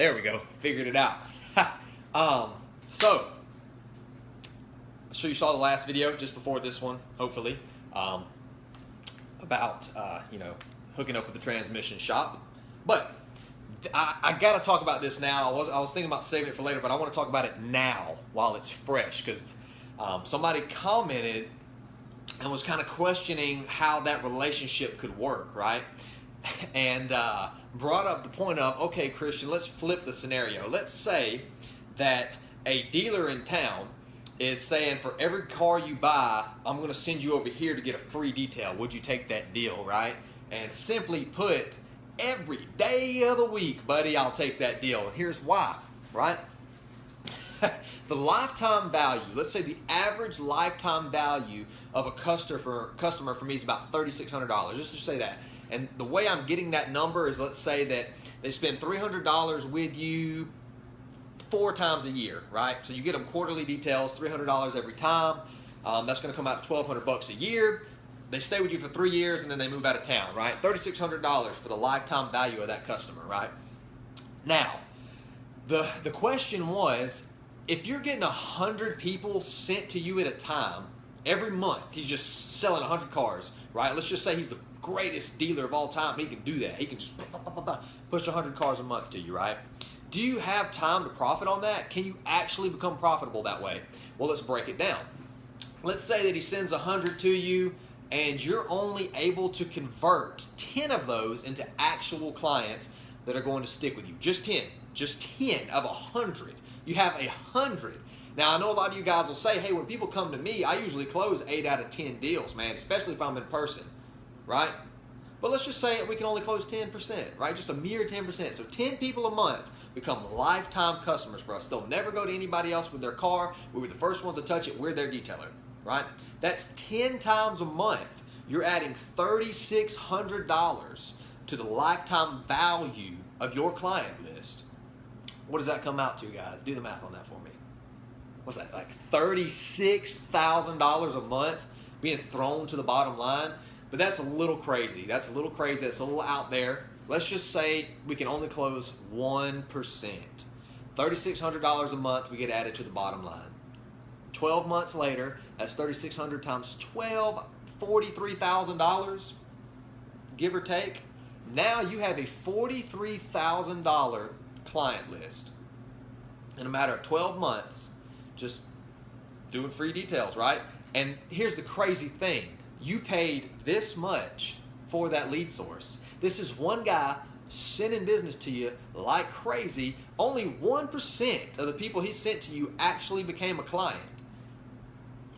There we go. Figured it out. So you saw the last video just before this one, hopefully, about hooking up with the transmission shop. But I got to talk about this now. I was thinking about saving it for later, but I want to talk about it now while it's fresh, because somebody commented and was kind of questioning how that relationship could work, right? And brought up the point of, okay, Christian, let's flip the scenario. Let's say that a dealer in town is saying, for every car you buy, I'm going to send you over here to get a free detail. Would you take that deal, right? And simply put, every day of the week, buddy, I'll take that deal. And here's why, right? The lifetime value, let's say the average lifetime value of a customer for me is about $3,600. Just to say that. And the way I'm getting that number is, let's say that they spend $300 with you 4 times a year, right? So you get them quarterly details, $300 every time. That's going to come out to $1,200 a year. They stay with you for 3 years and then they move out of town, right? $3,600 for the lifetime value of that customer, right? Now, the question was, if you're getting 100 people sent to you at a time every month, he's just selling 100 cars, right? Let's just say he's the greatest dealer of all time. He can do that. He can just push 100 cars a month to you, right? Do you have time to profit on that? Can you actually become profitable that way? Well, let's break it down. Let's say that he sends 100 to you and you're only able to convert 10 of those into actual clients that are going to stick with you. Just 10 of 100. You have 100. Now, I know a lot of you guys will say, hey, when people come to me, I usually close 8 out of 10 deals, man, especially if I'm in person, right? But let's just say we can only close 10%, right? Just a mere 10%. So 10 people a month become lifetime customers for us. They'll never go to anybody else with their car. We were the first ones to touch it. We're their detailer, right? That's 10 times a month. You're adding $3,600 to the lifetime value of your client list. What does that come out to, guys? Do the math on that for me. What's that, like $36,000 a month being thrown to the bottom line? But that's a little crazy. That's a little out there. Let's just say we can only close 1%. $3,600 a month we get added to the bottom line. 12 months later, that's 3,600 times 12, $43,000, give or take. Now you have a $43,000 client list. In a matter of 12 months, just doing free details, right? And here's the crazy thing. You paid this much for that lead source. This is one guy sending business to you like crazy. Only 1% of the people he sent to you actually became a client.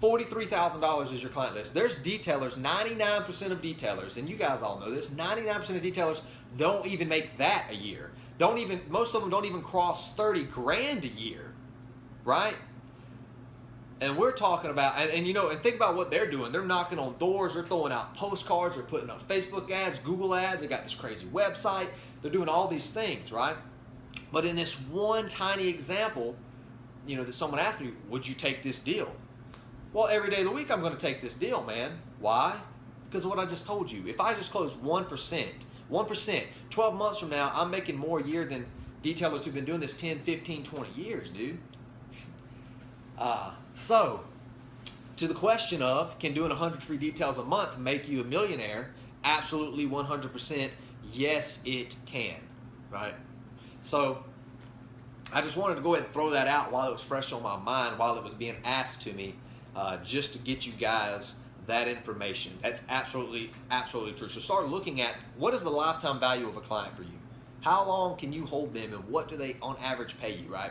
$43,000 is your client list. There's detailers, 99% of detailers, and you guys all know this, 99% of detailers don't even make that a year. Most of them don't even cross 30 grand a year, right? And we're talking about, and think about what they're doing. They're knocking on doors, they're throwing out postcards, they're putting up Facebook ads, Google ads, they got this crazy website, they're doing all these things, right? But in this one tiny example, that someone asked me, would you take this deal? Well, every day of the week I'm going to take this deal, man. Why? Because of what I just told you. If I just close 1%, 12 months from now, I'm making more a year than detailers who've been doing this 10, 15, 20 years, dude. So, to the question of, can doing 100 free details a month make you a millionaire? Absolutely 100%. Yes, it can, right? So, I just wanted to go ahead and throw that out while it was fresh on my mind, while it was being asked to me, just to get you guys that information. That's absolutely true. So start looking at, what is the lifetime value of a client for you? How long can you hold them, and what do they on average pay you, right?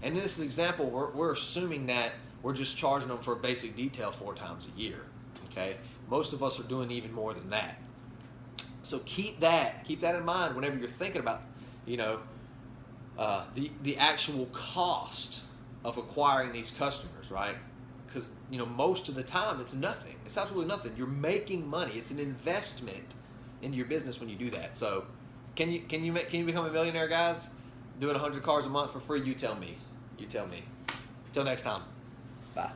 And in this example, we're assuming that we're just charging them for a basic detail 4 times a year, okay? Most of us are doing even more than that. So keep that in mind whenever you're thinking about, the actual cost of acquiring these customers, right? Because, most of the time it's nothing. It's absolutely nothing. You're making money. It's an investment into your business when you do that. So can you become a millionaire, guys? Doing 100 cars a month for free? You tell me. Until next time. Bye.